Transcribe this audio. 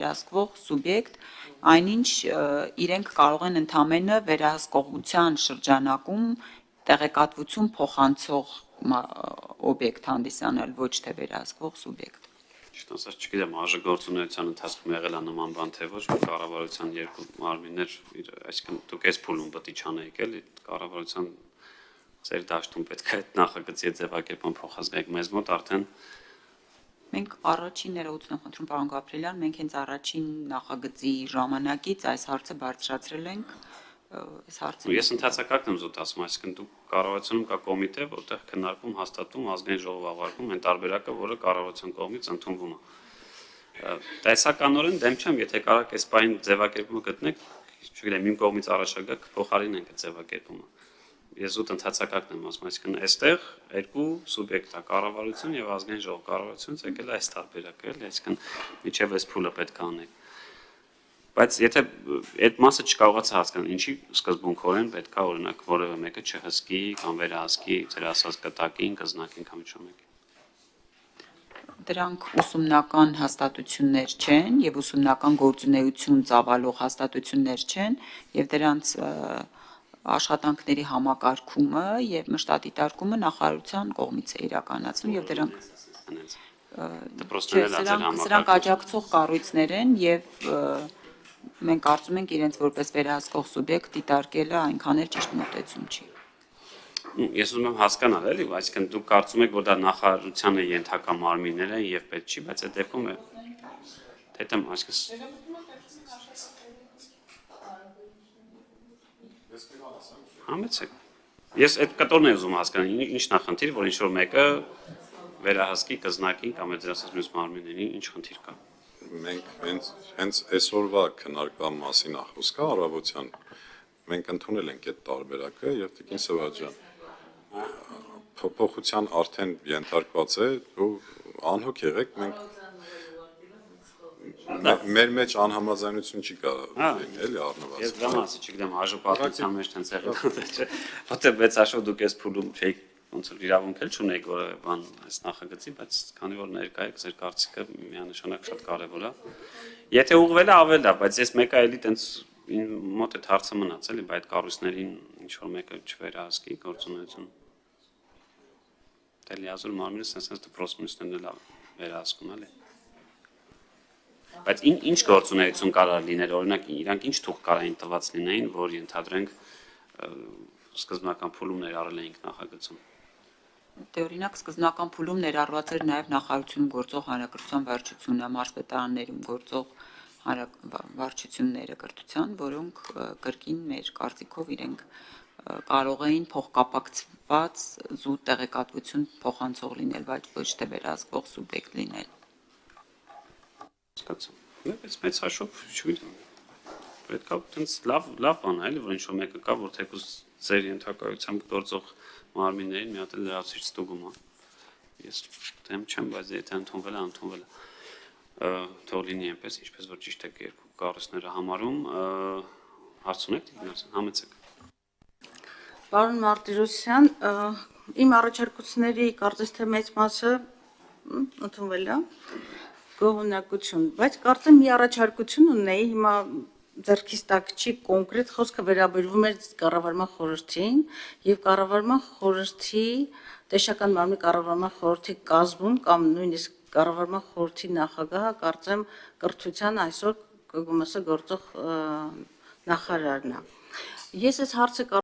վերահսկվող սուբյեկտ, այնինչ իրենք կարող են ընդամենը վերահսկողության շրջանակում տեղեկատվություն փոխանցող օբյեկտ հանդիսանալ, ոչ թե վերահսկվող սուբյեկտ։ Ճիշտ ասած, չգիտեմ, արժեգործունեության ընթացքում եղել է նման բան, թե ոչ, որ կառավարության երկու մարմիններ, այսինքն դուք այս փուլում պետք է չանեիք, էլի, կառավարության ձեր դաշտում պետք է այդ նախագծի ձևակերպման փոխազգայք մեզ մոտ արդեն Մենք առաջին ներողություն եմ խնդրում, պարոն Գաբրիելյան, մենք հենց առաջին նախագծի ժամանակից այս հարցը բարձրացրել ենք, այս հարցը։ Ես ընդհանրակարգ եմ զուտ ասում, այսինքն դուք կառավարությունում կա կոմիտե, որտեղ քննարկում, հաստատում, ազգային ժողով ավարտում այն տարբերակը, որը կառավարության կողմից ընդունվում է։ Տեսականորեն դեմ չեմ, եթե կարաք այս բային ձևակերպումը գտնեք, չգիտեմ, իմ կողմից առաջարկակ փոխարինենք այդ ձևակերպումը։ Ես զուտ ընդհանրակարգն եմ ասում, այսինքն այստեղ երկու սուբյեկտ է, կառավարություն եւ ազգային ժողով, կառավարությունից եկել է այս տարբերակը, էլի, այսինքն միջև այս փուլը պետք է անենք։ Բայց եթե այդ մասը չկարողացա հասկանալ, ինչի սկզբունքորեն պետք է օրինակ որևէ մեկը չհսկի կամ վերահսկի ձեր ասած կտակին, կզնակին կամ ինչ-որ մեկին։ Դրանք ուսումնական հաստատություններ չեն եւ ուսումնական գործունեություն ծավալող հաստատություններ չեն եւ դրանց աշխատանքների համակարգումը եւ մշտադիտարկումը նախարարության կողմից է իրականացվում եւ դրանք աջակցող կառույցներ են եւ մենք կարծում ենք իրենց որպես վերահսկող սուբյեկտ դիտարկելը այնքան էլ ճիշտ մոտեցում չի։ Ես ուզում եմ հասկանալ, էլի, այսինքն դուք կարծում եք, որ դա նախարարությանը ենթակա մարմիններ են եւ պետք չի, բայց այդ դեպքում է դետեմ այսինքն Համեցեք։ Ես այդ կտորն եմ ուզում հասկանալ, ինչ նախնդիր, որ ինչ-որ մեկը վերահսկի կզնակին կամ այդ ասած մյուս մարմիններին, ինչ խնդիր կա։ Մենք հենց այսօրվա քննարկման մասին ախոսքա առավոտյան մենք ընդունել ենք այդ տարբերակը եւ Տիկին Սևաջյան փոփոխության արդեն ենթարկված է ու անհոգ եղեք մենք մեր մեջ անհամաձայնություն չի կարող լինել էլի առնվազն։ Ես դրա մասը չգիտեմ, հաջողության մեջ տենց եղել չէ։ Որտե 6 աշխով դուք այս փուլում չէիք ոնց որ իրավունք էլ չունեիք որևէ բան այս նախագծի, բայց քանի որ ներկա եք, ձեր կարծիքը միանշանակ շատ կարևոր է։ Եթե ուղղվել է ավել լավ, բայց ես մեկը էլի տենց մոտ այդ հարցը մնաց էլի, բայց այդ կառույցներին ինչ որ մեկը չվերահսկի գործունեություն։ Դե լիազոր մարմինը sense դպրոցներն էլ վերահսկում էլի։ Բայց ինչ գործունեություն կարող լինել, օրինակ իրանք ինչ թուղթ կարային տված լինեին, որ ենթադրենք սկզբնական փուլում ներառել էինք նախագծում։ Դե օրինակ սկզբնական փուլում ներառված էր նաև նախարարությունում գործող հանրակրթության վարչությունը, մարզպետարաններում գործող վարչությունները կրթության, որոնք կրկին մեր կարծիքով իրենք կարող էին փոխկապակցված զուտ տեղեկատվություն փոխանցող լինել, բայց ոչ թե վերահսկվող սուբյեկտ լինել։ Բայց մեծ հաշվով չգիտեմ։ Պետք է տենց լավ բան է, էլի, որ ինչ-որ մեկը կա, որ թեկուզ ձեր ենթակայությամբ գործող մարմիններին մի հատ էլ լրացուցիչ ստուգում է։ Ես դեմ չեմ, բայց եթե ընդունվել է, թող լինի այնպես, ինչպես որ ճիշտ է երկու կառույցները համարում, հարց ունեք, համեցեք։ Պարոն Մարտիրոսյան, իմ առաջարկությունների կարծես թե մեծ մասը ընդունվել է։ Գոհունակություն, բայց կարծեմ մի առաջարկություն ունեի, հիմա ձեռքից տակ չի կոնկրետ խոսքը վերաբերվում էր կառավարման խորհրդին եւ կառավարման խորհրդի տեսչական մարմնի կառավարման խորհրդի կազմում կամ նույնիսկ կառավարման խորհրդի նախագահը կարծեմ կրթության այսօր կգումասը գործող նախարարն է։ Ես այս հարցը